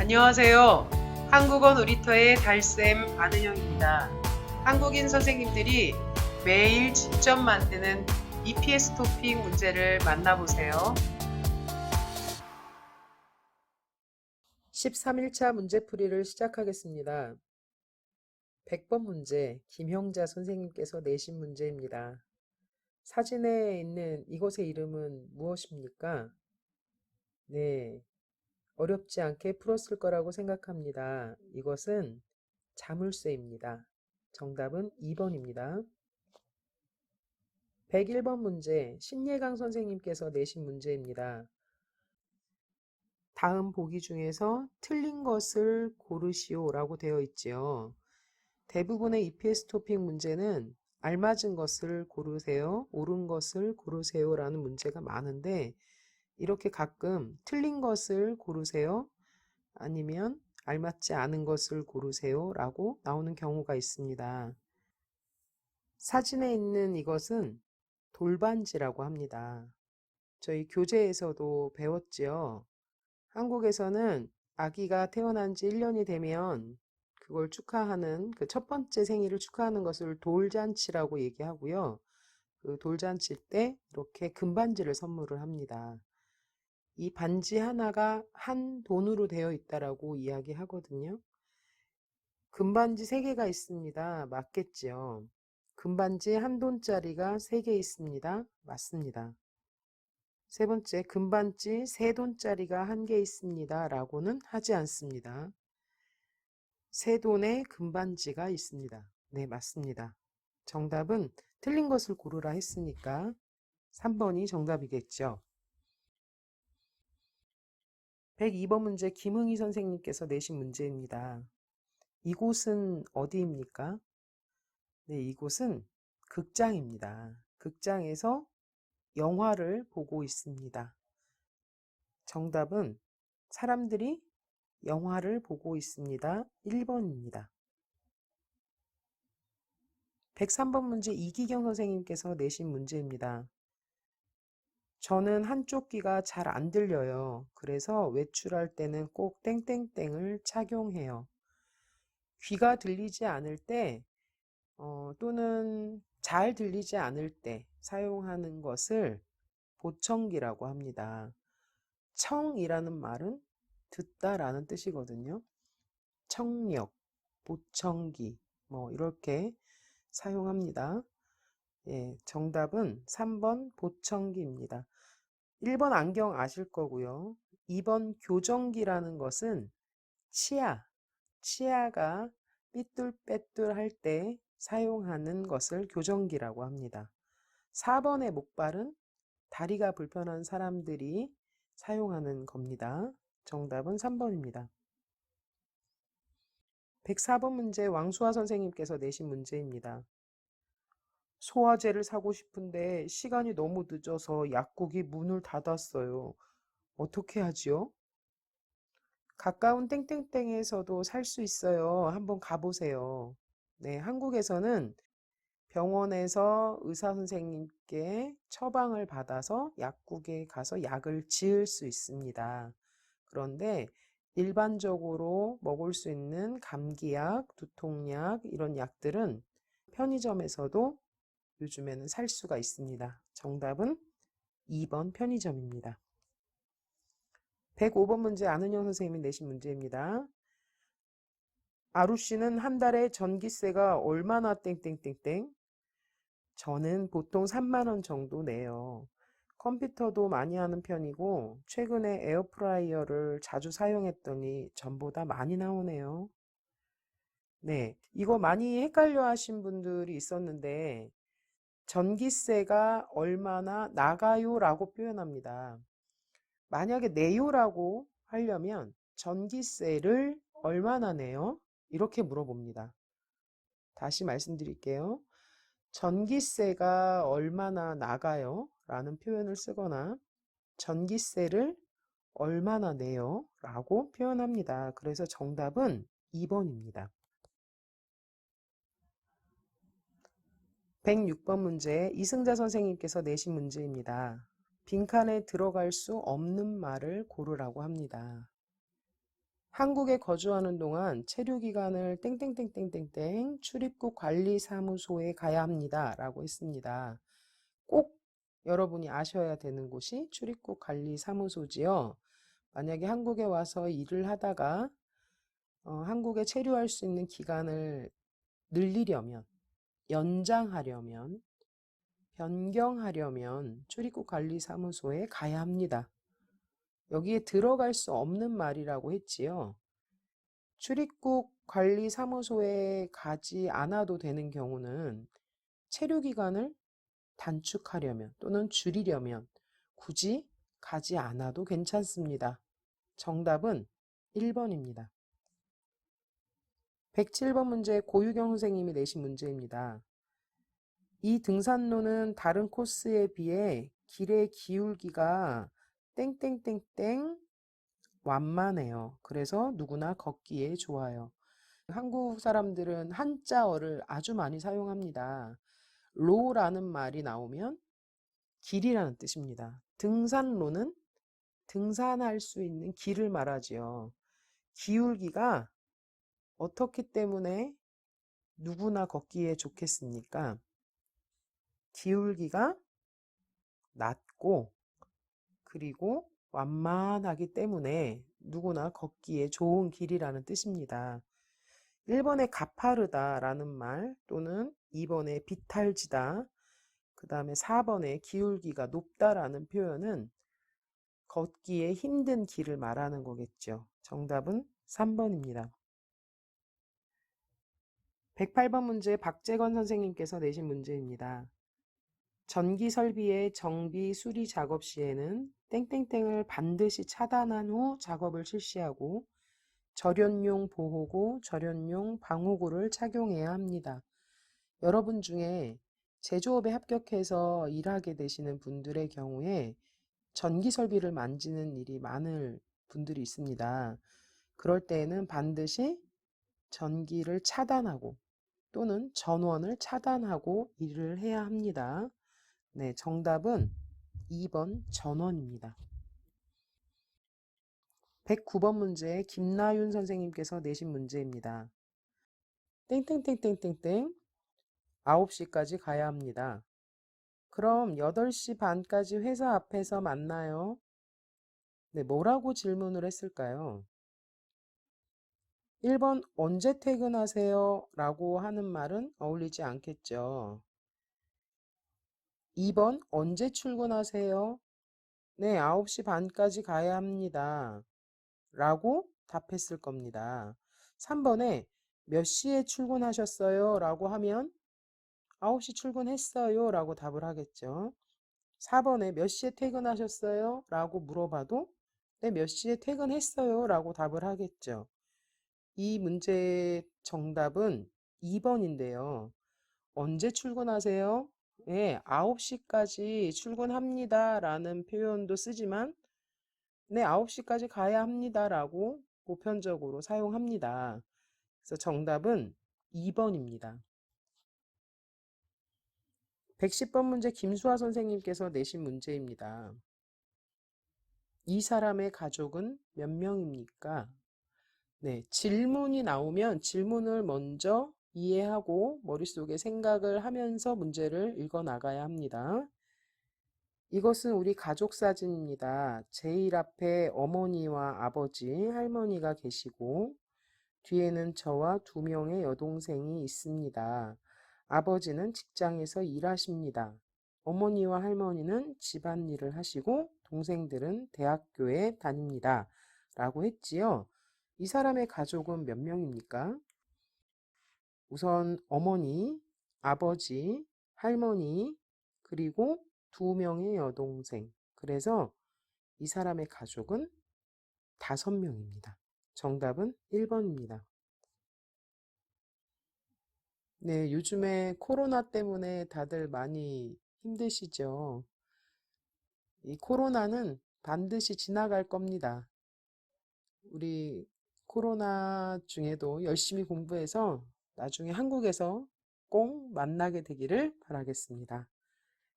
안녕하세요. 한국어 놀이터의 달쌤 안은영입니다. 한국인 선생님들이 매일 직접 만드는 EPS 토픽 문제를 만나보세요. 13일차 문제풀이를 시작하겠습니다. 100번 문제, 김형자 선생님께서 내신 문제입니다. 사진에 있는 이곳의 이름은 무엇입니까? 네, 어렵지 않게 풀었을 거라고 생각합니다. 이것은 자물쇠입니다. 정답은 2번입니다. 101번 문제, 신예강 선생님께서 내신 문제입니다. 다음 보기 중에서 틀린 것을 고르시오 라고 되어 있지요. 대부분의 EPS 토픽 문제는 알맞은 것을 고르세요, 옳은 것을 고르세요 라는 문제가 많은데 이렇게 가끔 틀린 것을 고르세요 아니면 알맞지 않은 것을 고르세요 라고 나오는 경우가 있습니다. 사진에 있는 이것은 돌반지라고 합니다. 저희 교재에서도 배웠지요. 한국에서는 아기가 태어난 지 1년이 되면 그걸 축하하는 그 첫 번째 생일을 축하하는 것을 돌잔치라고 얘기하고요. 그 돌잔치 때 이렇게 금반지를 선물을 합니다. 이 반지 하나가 한 돈으로 되어 있다라고 이야기하거든요. 금반지 3개가 있습니다. 맞겠지요. 금반지 한 돈짜리가 3개 있습니다. 맞습니다. 세 번째, 금반지 3돈짜리가 1개 있습니다. 라고는 하지 않습니다. 3돈의 금반지가 있습니다. 네, 맞습니다. 정답은 틀린 것을 고르라 했으니까 3번이 정답이겠죠. 102번 문제 김흥희 선생님께서 내신 문제입니다. 이곳은 어디입니까? 네, 이곳은 극장입니다. 극장에서 영화를 보고 있습니다. 정답은 사람들이 영화를 보고 있습니다. 1번입니다. 103번 문제 이기경 선생님께서 내신 문제입니다. 저는 한쪽 귀가 잘 안 들려요. 그래서 외출할 때는 꼭 땡땡땡을 착용해요. 귀가 들리지 않을 때 또는 잘 들리지 않을 때 사용하는 것을 보청기라고 합니다. 청이라는 말은 듣다라는 뜻이거든요. 청력, 보청기 이렇게 사용합니다. 예, 정답은 3번 보청기입니다. 1번 안경 아실 거고요. 2번 교정기라는 것은 치아가 삐뚤빼뚤할 때 사용하는 것을 교정기라고 합니다. 4번의 목발은 다리가 불편한 사람들이 사용하는 겁니다. 정답은 3번입니다. 104번 문제 왕수아 선생님께서 내신 문제입니다. 소화제를 사고 싶은데 시간이 너무 늦어서 약국이 문을 닫았어요. 어떻게 하지요? 가까운 땡땡땡에서도 살 수 있어요. 한번 가보세요. 네, 한국에서는 병원에서 의사 선생님께 처방을 받아서 약국에 가서 약을 지을 수 있습니다. 그런데 일반적으로 먹을 수 있는 감기약, 두통약 이런 약들은 편의점에서도 요즘에는 살 수가 있습니다. 정답은 2번 편의점입니다. 105번 문제 안은영 선생님이 내신 문제입니다. 아루 씨는 한 달에 전기세가 얼마나 땡땡땡땡? 저는 보통 3만 원 정도 내요. 컴퓨터도 많이 하는 편이고 최근에 에어프라이어를 자주 사용했더니 전보다 많이 나오네요. 네, 이거 많이 헷갈려 하신 분들이 있었는데 전기세가 얼마나 나가요? 라고 표현합니다. 만약에 내요라고 하려면 전기세를 얼마나 내요? 이렇게 물어봅니다. 다시 말씀드릴게요. 전기세가 얼마나 나가요? 라는 표현을 쓰거나 전기세를 얼마나 내요? 라고 표현합니다. 그래서 정답은 2번입니다. 106번 문제 이승자 선생님께서 내신 문제입니다. 빈칸에 들어갈 수 없는 말을 고르라고 합니다. 한국에 거주하는 동안 체류기간을 땡땡땡땡땡땡 출입국 관리사무소에 가야 합니다. 라고 했습니다. 꼭 여러분이 아셔야 되는 곳이 출입국 관리사무소지요. 만약에 한국에 와서 일을 하다가 한국에 체류할 수 있는 기간을 늘리려면, 연장하려면, 변경하려면 출입국 관리사무소에 가야 합니다. 여기에 들어갈 수 없는 말이라고 했지요. 출입국 관리사무소에 가지 않아도 되는 경우는 체류 기간을 단축하려면 또는 줄이려면 굳이 가지 않아도 괜찮습니다. 정답은 1번입니다. 107번 문제 고유경 선생님이 내신 문제입니다. 이 등산로는 다른 코스에 비해 길의 기울기가 땡땡땡땡 완만해요. 그래서 누구나 걷기에 좋아요. 한국 사람들은 한자어를 아주 많이 사용합니다. 로라는 말이 나오면 길이라는 뜻입니다. 등산로는 등산할 수 있는 길을 말하지요. 기울기가 어떻기 때문에 누구나 걷기에 좋겠습니까? 기울기가 낮고 그리고 완만하기 때문에 누구나 걷기에 좋은 길이라는 뜻입니다. 1번에 가파르다라는 말 또는 2번에 비탈지다, 그 다음에 4번에 기울기가 높다라는 표현은 걷기에 힘든 길을 말하는 거겠죠. 정답은 3번입니다. 108번 문제 박재건 선생님께서 내신 문제입니다. 전기 설비의 정비 수리 작업 시에는 땡땡땡을 반드시 차단한 후 작업을 실시하고 절연용 보호구, 절연용 방호구를 착용해야 합니다. 여러분 중에 제조업에 합격해서 일하게 되시는 분들의 경우에 전기 설비를 만지는 일이 많을 분들이 있습니다. 그럴 때에는 반드시 전기를 차단하고 또는 전원을 차단하고 일을 해야 합니다. 네, 정답은 2번 전원입니다. 109번 문제 김나윤 선생님께서 내신 문제입니다. 땡땡땡땡땡땡 9시까지 가야 합니다. 그럼 8시 반까지 회사 앞에서 만나요. 네, 뭐라고 질문을 했을까요? 1번 언제 퇴근하세요? 라고 하는 말은 어울리지 않겠죠. 2번 언제 출근하세요? 네, 9시 반까지 가야 합니다. 라고 답했을 겁니다. 3번에 몇 시에 출근하셨어요? 라고 하면 9시 출근했어요. 라고 답을 하겠죠. 4번에 몇 시에 퇴근하셨어요? 라고 물어봐도 네, 몇 시에 퇴근했어요. 라고 답을 하겠죠. 이 문제의 정답은 2번인데요. 언제 출근하세요? 네, 9시까지 출근합니다. 라는 표현도 쓰지만 네, 9시까지 가야 합니다. 라고 보편적으로 사용합니다. 그래서 정답은 2번입니다. 110번 문제 김수아 선생님께서 내신 문제입니다. 이 사람의 가족은 몇 명입니까? 네, 질문이 나오면 질문을 먼저 이해하고 머릿속에 생각을 하면서 문제를 읽어 나가야 합니다. 이것은 우리 가족 사진입니다. 제일 앞에 어머니와 아버지, 할머니가 계시고 뒤에는 저와 2명의 여동생이 있습니다. 아버지는 직장에서 일하십니다. 어머니와 할머니는 집안일을 하시고 동생들은 대학교에 다닙니다. 라고 했지요. 이 사람의 가족은 몇 명입니까? 우선 어머니, 아버지, 할머니, 그리고 2명의 여동생. 그래서 이 사람의 가족은 5명입니다. 정답은 1번입니다. 네, 요즘에 코로나 때문에 다들 많이 힘드시죠? 이 코로나는 반드시 지나갈 겁니다. 우리 코로나 중에도 열심히 공부해서 나중에 한국에서 꼭 만나게 되기를 바라겠습니다.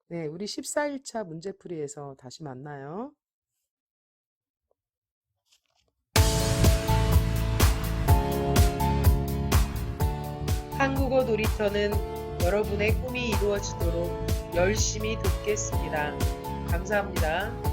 네, 우리 14일차 문제풀이에서 다시 만나요. 한국어 놀이터는 여러분의 꿈이 이루어지도록 열심히 돕겠습니다. 감사합니다.